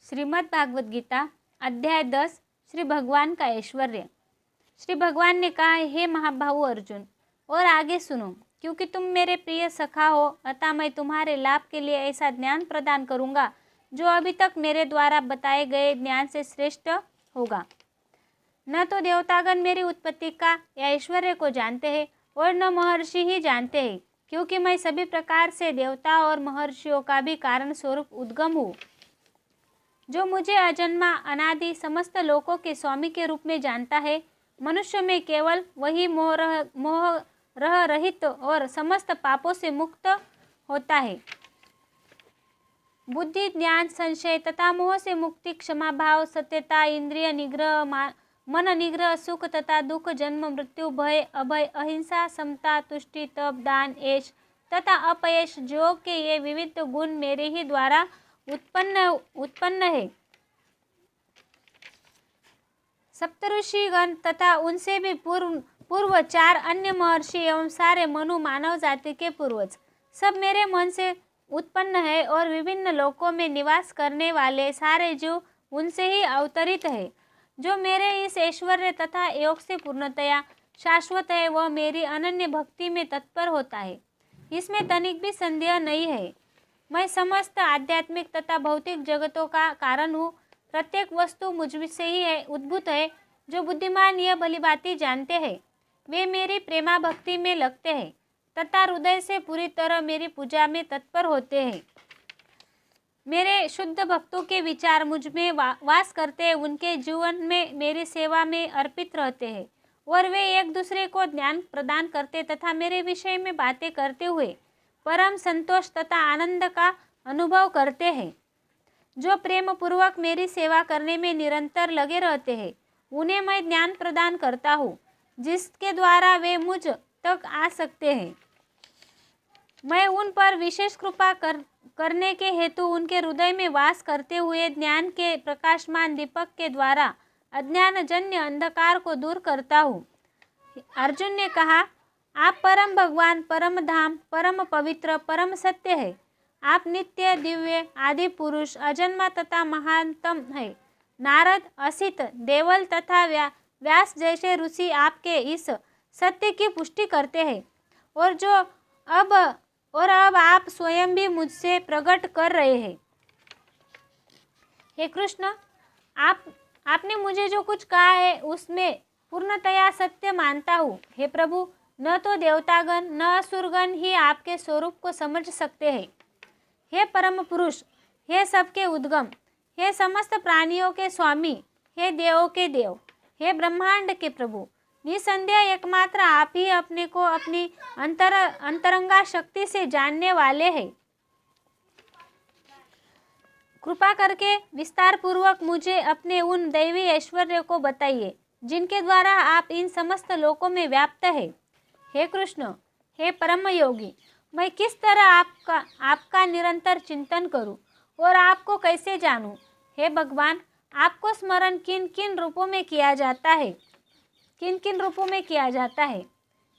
श्रीमद् भागवत गीता अध्याय 10 श्री भगवान का ऐश्वर्य। श्री भगवान ने कहा, हे महाबाहु अर्जुन, और आगे सुनो, क्योंकि तुम मेरे प्रिय सखा हो, अतः मैं तुम्हारे लाभ के लिए ऐसा ज्ञान प्रदान करूंगा जो अभी तक मेरे द्वारा बताए गए ज्ञान से श्रेष्ठ होगा। न तो देवतागण मेरी उत्पत्ति का या ऐश्वर्य को जानते हैं और न महर्षि ही जानते हैं, क्योंकि मैं सभी प्रकार से देवता और महर्षियों का भी कारण स्वरूप उद्गम हूँ। जो मुझे अजन्मा अनादि समस्त लोकों के स्वामी के रूप में जानता है, मनुष्य में केवल वही मोह रहित और समस्त पापों से मुक्त होता है। बुद्धि, ज्ञान, संशय तथा मोह से मुक्ति, क्षमा भाव, सत्यता, इंद्रिय निग्रह, मन निग्रह, सुख तथा दुख, जन्म मृत्यु, भय, अभय, अहिंसा, समता, तुष्टि, तप, दान, ऐश तथा अपयश, जो के ये विविध गुण मेरे ही द्वारा उत्पन्न है। सप्तऋषिगण तथा उनसे भी पूर्व 4 अन्य महर्षि एवं सारे मनु मानव जाति के पूर्वज सब मेरे मन से उत्पन्न है और विभिन्न लोकों में निवास करने वाले सारे जीव उनसे ही अवतरित है। जो मेरे इस ऐश्वर्य तथा योग से पूर्णतया शाश्वत है, वह मेरी अनन्य भक्ति में तत्पर होता है, इसमें तनिक भी संदेह नहीं है। मैं समस्त आध्यात्मिक तथा भौतिक जगतों का कारण हूँ। प्रत्येक वस्तु मुझसे ही है उद्भूत है। जो बुद्धिमान यह भलीभांति जानते हैं, वे मेरी प्रेमा भक्ति में लगते हैं तथा हृदय से पूरी तरह मेरी पूजा में तत्पर होते हैं। मेरे शुद्ध भक्तों के विचार मुझ में वास करते हैं, उनके जीवन में मेरी सेवा में अर्पित रहते हैं और वे एक दूसरे को ज्ञान प्रदान करते तथा मेरे विषय में बातें करते हुए परम संतोष तथा आनंद का अनुभव करते हैं। जो प्रेम पूर्वक मेरी सेवा करने में निरंतर लगे रहते हैं, उन्हें मैं ज्ञान प्रदान करता हूँ, जिसके द्वारा वे मुझ तक आ सकते हैं। मैं उन पर विशेष कृपा करने के हेतु उनके हृदय में वास करते हुए ज्ञान के प्रकाशमान दीपक के द्वारा अज्ञानजन्य अंधकार को दूर करता हूँ। अर्जुन ने कहा, आप परम भगवान, परम धाम, परम पवित्र, परम सत्य है। आप नित्य, दिव्य, आदि पुरुष, अजन्मा तथा महानतम है। नारद, असित, देवल तथा व्यास जैसे ऋषि आपके इस सत्य की पुष्टि करते हैं और अब आप स्वयं भी मुझसे प्रकट कर रहे हैं। हे कृष्ण, आपने मुझे जो कुछ कहा है उसमें पूर्णतया सत्य मानता हूँ। हे प्रभु, न तो देवतागण न असुरगण ही आपके स्वरूप को समझ सकते हैं। हे परम पुरुष, हे सबके उद्गम, हे समस्त प्राणियों के स्वामी, हे देवों के देव, हे ब्रह्मांड के प्रभु, निसंदेह एकमात्र आप ही अपने को अपनी अंतरंगा शक्ति से जानने वाले हैं। कृपा करके विस्तार पूर्वक मुझे अपने उन दैवी ऐश्वर्य को बताइए, जिनके द्वारा आप इन समस्त लोकों में व्याप्त है। हे कृष्ण, हे परम योगी, मैं किस तरह आपका निरंतर चिंतन करूं और आपको कैसे जानूं? हे भगवान, आपको स्मरण किन किन रूपों में किया जाता है, किन किन रूपों में किया जाता है?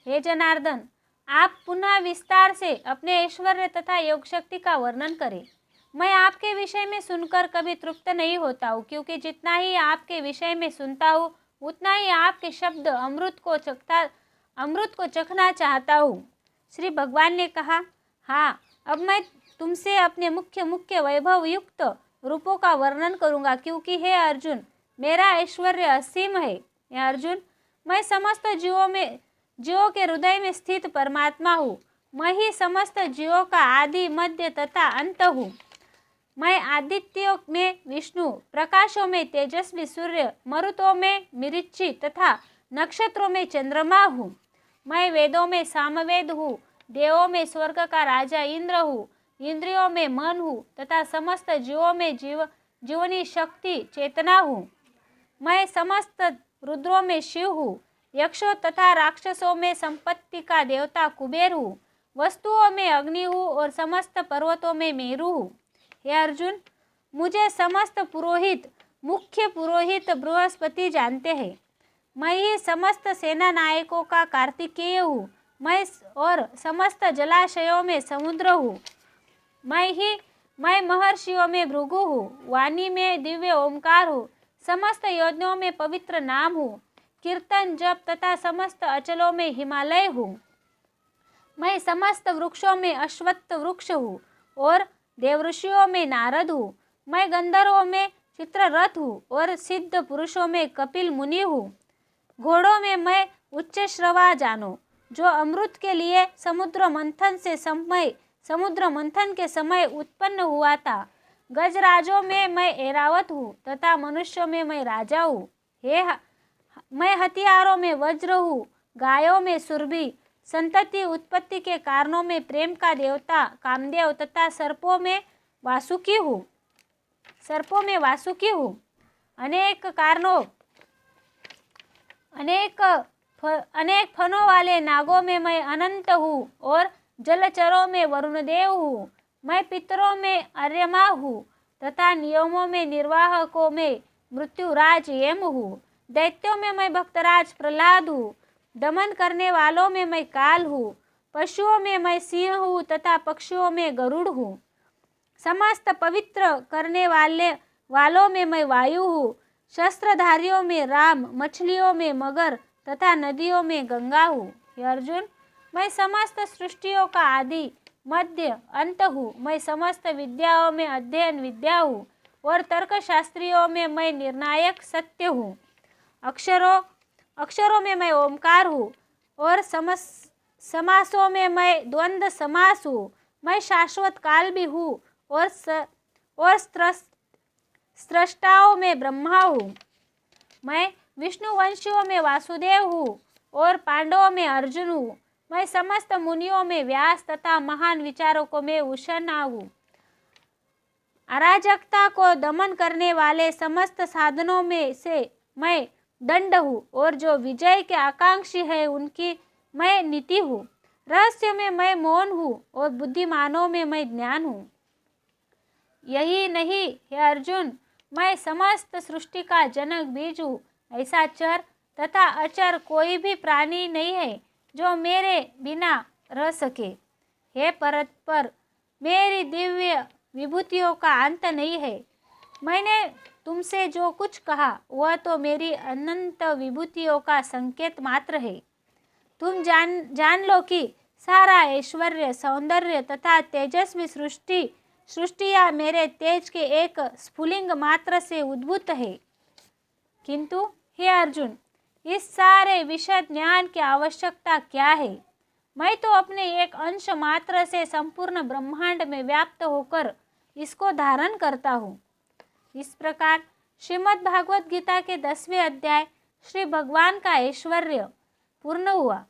हे जनार्दन, आप पुनः विस्तार से अपने ऐश्वर्य तथा योग शक्ति का वर्णन करें। मैं आपके विषय में सुनकर कभी तृप्त नहीं होता हूँ, क्योंकि जितना ही आपके विषय में सुनता हूँ, उतना ही आपके शब्द अमृत को चखना चाहता हूँ। श्री भगवान ने कहा, हाँ, अब मैं तुमसे अपने मुख्य वैभव युक्त रूपों का वर्णन करूँगा, क्योंकि हे अर्जुन, मेरा ऐश्वर्य असीम है। हे अर्जुन, मैं समस्त जीवों के हृदय में स्थित परमात्मा हूँ। मैं ही समस्त जीवों का आदि, मध्य तथा अंत हूँ। मैं आदित्यों में विष्णु, प्रकाशों में तेजस्वी सूर्य, मरुतों में मरीचि तथा नक्षत्रों में चंद्रमा हूँ। मैं वेदों में सामवेद हूँ, देवों में स्वर्ग का राजा इंद्र हूँ, इंद्रियों में मन हूँ तथा समस्त जीवों में जीवनी शक्ति चेतना हूँ। मैं समस्त रुद्रों में शिव हूँ, यक्षों तथा राक्षसों में संपत्ति का देवता कुबेर हूँ, वस्तुओं में अग्नि हूँ और समस्त पर्वतों में मेरु हूँ। हे अर्जुन, मुझे समस्त मुख्य पुरोहित बृहस्पति जानते हैं। मैं ही समस्त सेना नायकों का कार्तिकेय हूँ। मैं और समस्त जलाशयों में समुद्र हूँ। मैं ही मैं महर्षियों में भृगु हूँ, वाणी में दिव्य ओमकार हूँ, समस्त यज्ञों में पवित्र नाम हूँ, कीर्तन जप तथा समस्त अचलों में हिमालय हूँ। मैं समस्त वृक्षों में अश्वत्थ वृक्ष हूँ और देवऋषियों में नारद हूँ। मैं गंधर्वों में चित्ररथ हूँ और सिद्ध पुरुषों में कपिल मुनि हूँ। घोड़ों में मैं उच्च श्रवा जानो, जो अमृत के लिए समुद्र मंथन के समय उत्पन्न हुआ था। गजराजों में मैं ऐरावत हूँ तथा मनुष्यों में मैं राजा हूँ। मैं हथियारों में वज्र हूँ, गायों में सुरभि, संतति उत्पत्ति के कारणों में प्रेम का देवता कामदेव तथा सर्पों में वासुकी हूँ। अनेक फनों वाले नागों में मैं अनंत हूँ और जलचरों में वरुणदेव हूँ। मैं पितरों में अर्यमा हूँ तथा नियमों में निर्वाहकों में मृत्युराज यम हूँ। दैत्यों में मैं भक्तराज प्रहलाद हूँ। दमन करने वालों में मैं काल हूँ। पशुओं में मैं सिंह हूँ तथा पक्षियों में गरुड़ हूँ। समस्त पवित्र करने वालों में मैं वायु हूँ। शस्त्रधारियों में राम, मछलियों में मगर तथा नदियों में गंगा हूँ। हे अर्जुन, मैं समस्त सृष्टियों का आदि मध्य अंत हूँ। मैं समस्त विद्याओं में अध्ययन विद्या हूँ और तर्कशास्त्रियों में मैं निर्णायक सत्य हूँ। अक्षरों में मैं ओमकार हूँ और समासों में मैं द्वंद्व समास हूँ। मैं शाश्वत काल भी हूँ और स्रष्टाओं में ब्रह्मा हूँ। मैं विष्णुवंशियों में वासुदेव हूँ और पांडवों में अर्जुन हूँ। मैं समस्त मुनियों में व्यास तथा महान विचारकों में उशना हूँ। अराजकता को दमन करने वाले समस्त साधनों में से मैं दंड हूँ और जो विजय के आकांक्षी है उनकी मैं नीति हूँ। रहस्य में मैं मौन हूँ और बुद्धिमानों में मैं ज्ञान हूँ। यही नहीं हे अर्जुन, मैं समस्त सृष्टि का जनक बीज हूँ। ऐसा चर तथा अचर कोई भी प्राणी नहीं है जो मेरे बिना रह सके। हे परस्पर, मेरी दिव्य विभूतियों का अंत नहीं है। मैंने तुमसे जो कुछ कहा वह तो मेरी अनंत विभूतियों का संकेत मात्र है। तुम जान लो कि सारा ऐश्वर्य, सौंदर्य तथा तेजस्वी सृष्टियाँ मेरे तेज के एक स्फुलिंग मात्र से उद्भूत है। किंतु हे अर्जुन, इस सारे विशद ज्ञान की आवश्यकता क्या है? मैं तो अपने एक अंश मात्र से संपूर्ण ब्रह्मांड में व्याप्त होकर इसको धारण करता हूँ। इस प्रकार श्रीमद् भागवत गीता के 10वें अध्याय श्री भगवान का ऐश्वर्य पूर्ण हुआ।